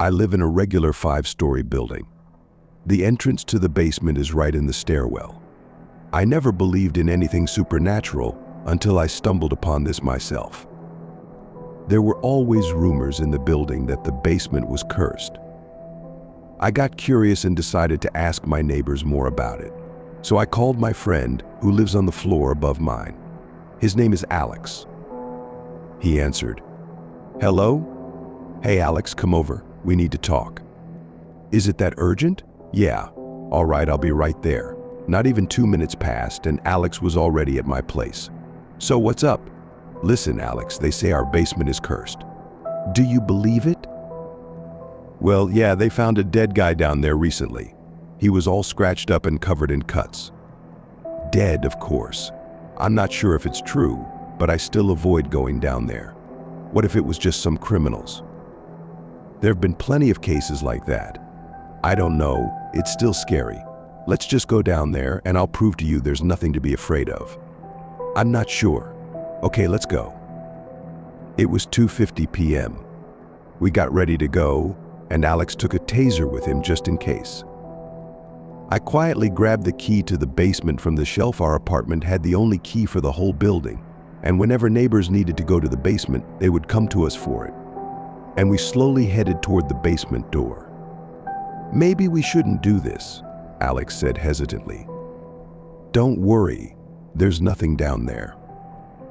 I live in a regular 5-story building. The entrance to the basement is right in the stairwell. I never believed in anything supernatural until I stumbled upon this myself. There were always rumors in the building that the basement was cursed. I got curious and decided to ask my neighbors more about it. So I called my friend who lives on the floor above mine. His name is Alex. He answered, "Hello? Hey Alex, come over. We need to talk." "Is it that urgent?" "Yeah. All right, I'll be right there." Not even 2 minutes passed and Alex was already at my place. "So what's up?" "Listen, Alex, they say our basement is cursed." "Do you believe it?" "Well, yeah, they found a dead guy down there recently. He was all scratched up and covered in cuts." Dead, of course. I'm not sure if it's true, but I still avoid going down there. What if it was just some criminals? There have been plenty of cases like that. I don't know, it's still scary. Let's just go down there and I'll prove to you there's nothing to be afraid of. "I'm not sure." "Okay, let's go." It was 2:50 p.m. We got ready to go, and Alex took a taser with him just in case. I quietly grabbed the key to the basement from the shelf. Our apartment had the only key for the whole building, and whenever neighbors needed to go to the basement, they would come to us for it. And we slowly headed toward the basement door. "Maybe we shouldn't do this," Alex said hesitantly. "Don't worry, there's nothing down there."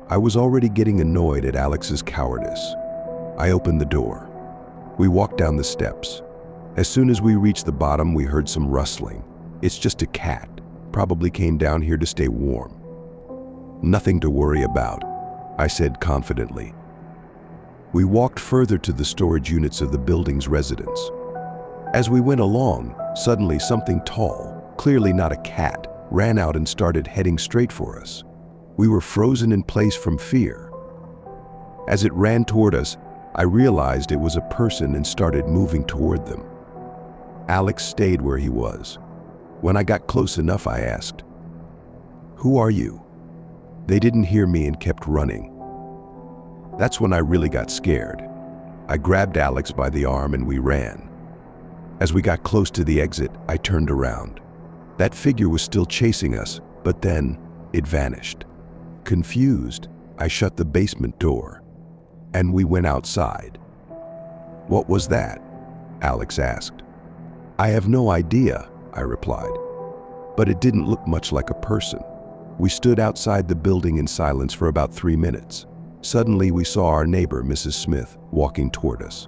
I was already getting annoyed at Alex's cowardice. I opened the door. We walked down the steps. As soon as we reached the bottom, we heard some rustling. "It's just a cat. Probably came down here to stay warm." "Nothing to worry about," I said confidently. We walked further to the storage units of the building's residents. As we went along, suddenly something tall, clearly not a cat, ran out and started heading straight for us. We were frozen in place from fear. As it ran toward us, I realized it was a person and started moving toward them. Alex stayed where he was. When I got close enough, I asked, "Who are you?" They didn't hear me and kept running. That's when I really got scared. I grabbed Alex by the arm and we ran. As we got close to the exit, I turned around. That figure was still chasing us, but then it vanished. Confused, I shut the basement door, and we went outside. "What was that?" Alex asked. "I have no idea," I replied. But it didn't look much like a person. We stood outside the building in silence for about 3 minutes. Suddenly, we saw our neighbor, Mrs. Smith, walking toward us.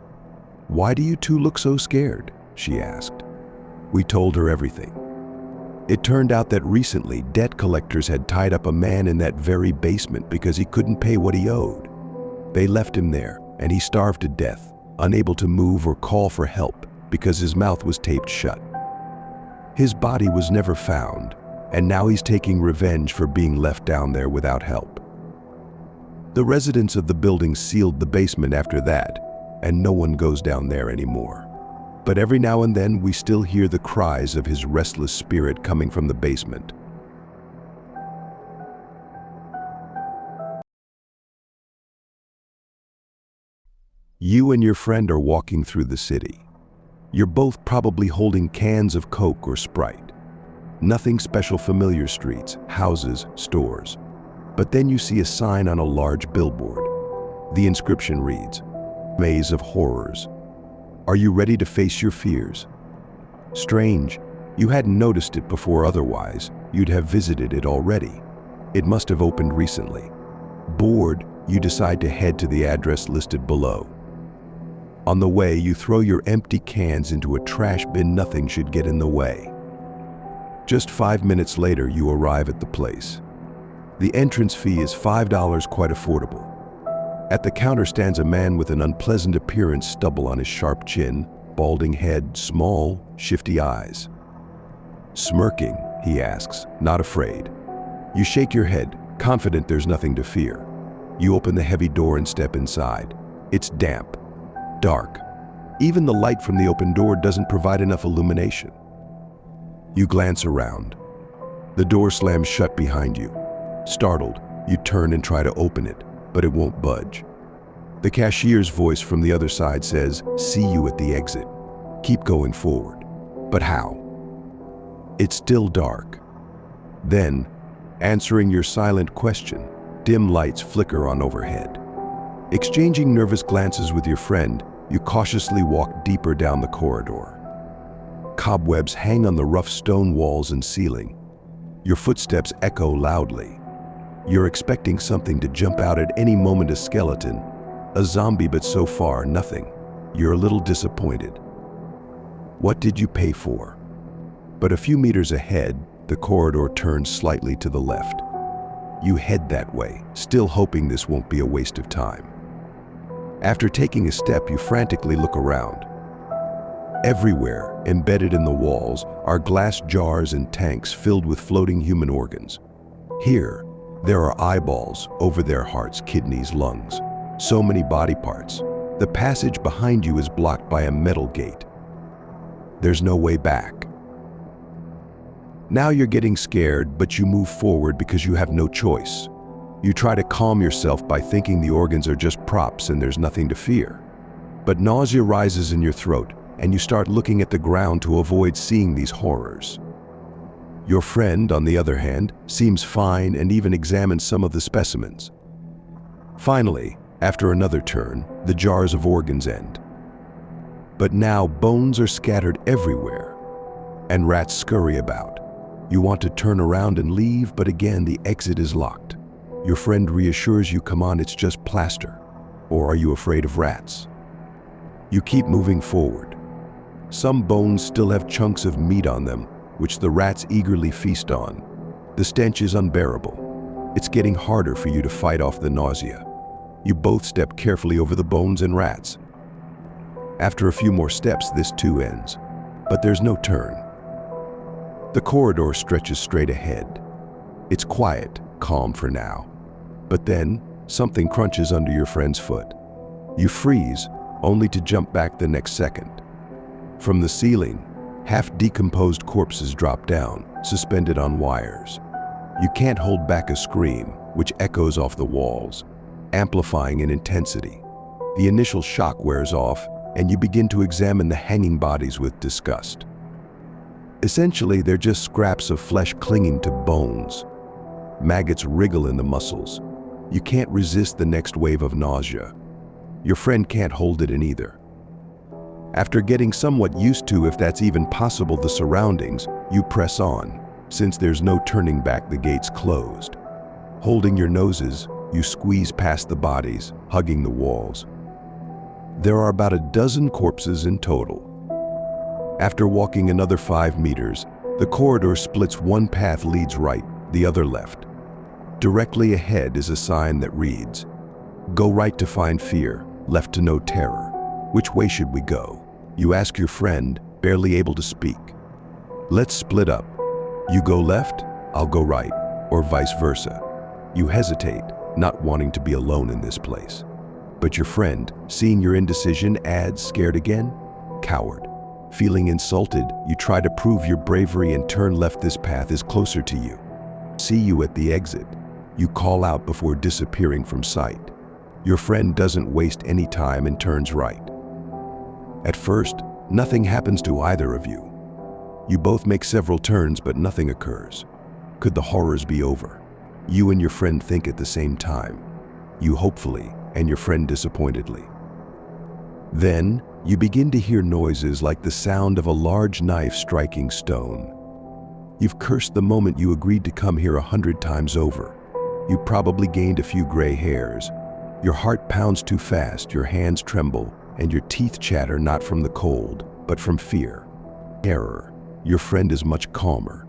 "Why do you two look so scared?" she asked. We told her everything. It turned out that recently, debt collectors had tied up a man in that very basement because he couldn't pay what he owed. They left him there, and he starved to death, unable to move or call for help because his mouth was taped shut. His body was never found, and now he's taking revenge for being left down there without help. The residents of the building sealed the basement after that, and no one goes down there anymore. But every now and then we still hear the cries of his restless spirit coming from the basement. You and your friend are walking through the city. You're both probably holding cans of Coke or Sprite. Nothing special, familiar streets, houses, stores. But then you see a sign on a large billboard. The inscription reads, "Maze of Horrors. Are you ready to face your fears?" Strange, you hadn't noticed it before, otherwise you'd have visited it already. It must have opened recently. Bored, you decide to head to the address listed below. On the way, you throw your empty cans into a trash bin. Nothing should get in the way. Just 5 minutes later, you arrive at the place. The entrance fee is $5, quite affordable. At the counter stands a man with an unpleasant appearance, stubble on his sharp chin, balding head, small, shifty eyes. Smirking, he asks, not afraid. You shake your head, confident there's nothing to fear. You open the heavy door and step inside. It's damp, dark. Even the light from the open door doesn't provide enough illumination. You glance around. The door slams shut behind you. Startled, you turn and try to open it, but it won't budge. The cashier's voice from the other side says, "See you at the exit." Keep going forward. But how? It's still dark. Then, answering your silent question, dim lights flicker on overhead. Exchanging nervous glances with your friend, you cautiously walk deeper down the corridor. Cobwebs hang on the rough stone walls and ceiling. Your footsteps echo loudly. You're expecting something to jump out at any moment, a skeleton, a zombie, but so far, nothing. You're a little disappointed. What did you pay for? But a few meters ahead, the corridor turns slightly to the left. You head that way, still hoping this won't be a waste of time. After taking a step, you frantically look around. Everywhere, embedded in the walls, are glass jars and tanks filled with floating human organs. Here, there are eyeballs, over their hearts, kidneys, lungs. So many body parts. The passage behind you is blocked by a metal gate. There's no way back. Now you're getting scared, but you move forward because you have no choice. You try to calm yourself by thinking the organs are just props and there's nothing to fear. But nausea rises in your throat, and you start looking at the ground to avoid seeing these horrors. Your friend, on the other hand, seems fine and even examines some of the specimens. Finally, after another turn, the jars of organs end. But now bones are scattered everywhere, and rats scurry about. You want to turn around and leave, but again the exit is locked. Your friend reassures you, come on, it's just plaster. Or are you afraid of rats? You keep moving forward. Some bones still have chunks of meat on them, which the rats eagerly feast on. The stench is unbearable. It's getting harder for you to fight off the nausea. You both step carefully over the bones and rats. After a few more steps, this too ends. But there's no turn. The corridor stretches straight ahead. It's quiet, calm for now. But then, something crunches under your friend's foot. You freeze, only to jump back the next second. From the ceiling, half-decomposed corpses drop down, suspended on wires. You can't hold back a scream, which echoes off the walls, amplifying in intensity. The initial shock wears off, and you begin to examine the hanging bodies with disgust. Essentially, they're just scraps of flesh clinging to bones. Maggots wriggle in the muscles. You can't resist the next wave of nausea. Your friend can't hold it in either. After getting somewhat used to, if that's even possible, the surroundings, you press on. Since there's no turning back, the gate's closed. Holding your noses, you squeeze past the bodies, hugging the walls. There are about a dozen corpses in total. After walking another 5 meters, the corridor splits. One path leads right, the other left. Directly ahead is a sign that reads, "Go right to find fear, left to know terror." Which way should we go? You ask your friend, barely able to speak. Let's split up. You go left, I'll go right, or vice versa. You hesitate, not wanting to be alone in this place. But your friend, seeing your indecision, adds, "Scared again?" Coward. Feeling insulted, you try to prove your bravery and turn left. This path is closer to you. See you at the exit. You call out before disappearing from sight. Your friend doesn't waste any time and turns right. At first, nothing happens to either of you. You both make several turns, but nothing occurs. Could the horrors be over? You and your friend think at the same time. You hopefully, and your friend disappointedly. Then, you begin to hear noises like the sound of a large knife striking stone. You've cursed the moment you agreed to come here 100 times over. You probably gained a few gray hairs. Your heart pounds too fast, your hands tremble, and your teeth chatter, not from the cold, but from fear. Terror. Your friend is much calmer.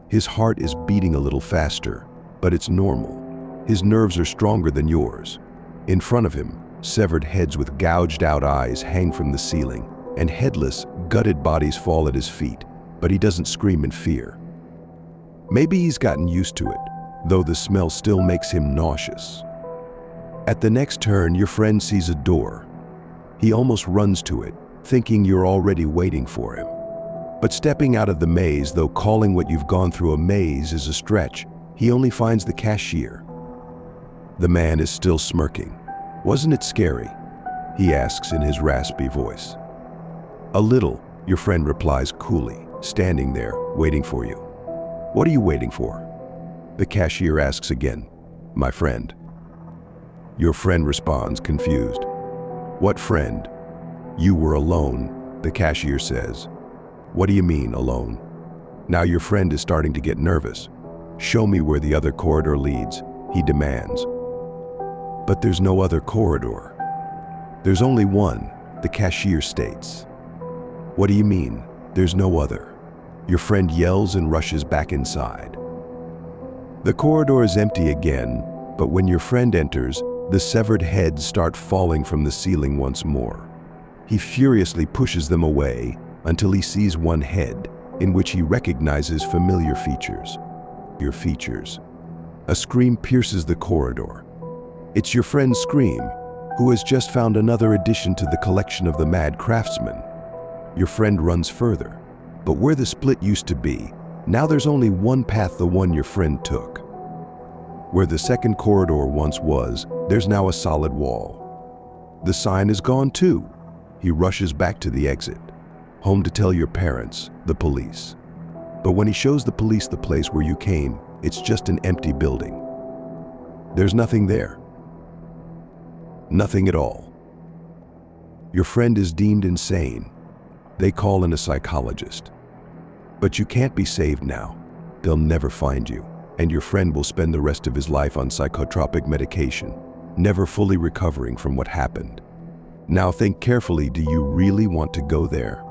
His heart is beating a little faster, but it's normal. His nerves are stronger than yours. In front of him, severed heads with gouged out eyes hang from the ceiling, and headless, gutted bodies fall at his feet, but he doesn't scream in fear. Maybe he's gotten used to it, though the smell still makes him nauseous. At the next turn, your friend sees a door. He almost runs to it, thinking you're already waiting for him. But stepping out of the maze, though calling what you've gone through a maze is a stretch, he only finds the cashier. The man is still smirking. "Wasn't it scary?" he asks in his raspy voice. "A little," Your friend replies coolly, standing there, waiting for you. What are you waiting for? The cashier asks again. My friend. Your friend responds, confused. What friend? You were alone, the cashier says. What do you mean, alone? Now your friend is starting to get nervous. Show me where the other corridor leads, he demands. But there's no other corridor. There's only one, the cashier states. What do you mean, there's no other? Your friend yells and rushes back inside. The corridor is empty again, but when your friend enters, the severed heads start falling from the ceiling once more. He furiously pushes them away until he sees one head, in which he recognizes familiar features. Your features. A scream pierces the corridor. It's your friend Scream, who has just found another addition to the collection of the mad craftsman. Your friend runs further, but where the split used to be, now there's only one path, the one your friend took. Where the second corridor once was, there's now a solid wall. The sign is gone too. He rushes back to the exit, home to tell your parents, the police. But when he shows the police the place where you came, it's just an empty building. There's nothing there. Nothing at all. Your friend is deemed insane. They call in a psychologist. But you can't be saved now. They'll never find you, and your friend will spend the rest of his life on psychotropic medication, never fully recovering from what happened. Now think carefully, do you really want to go there?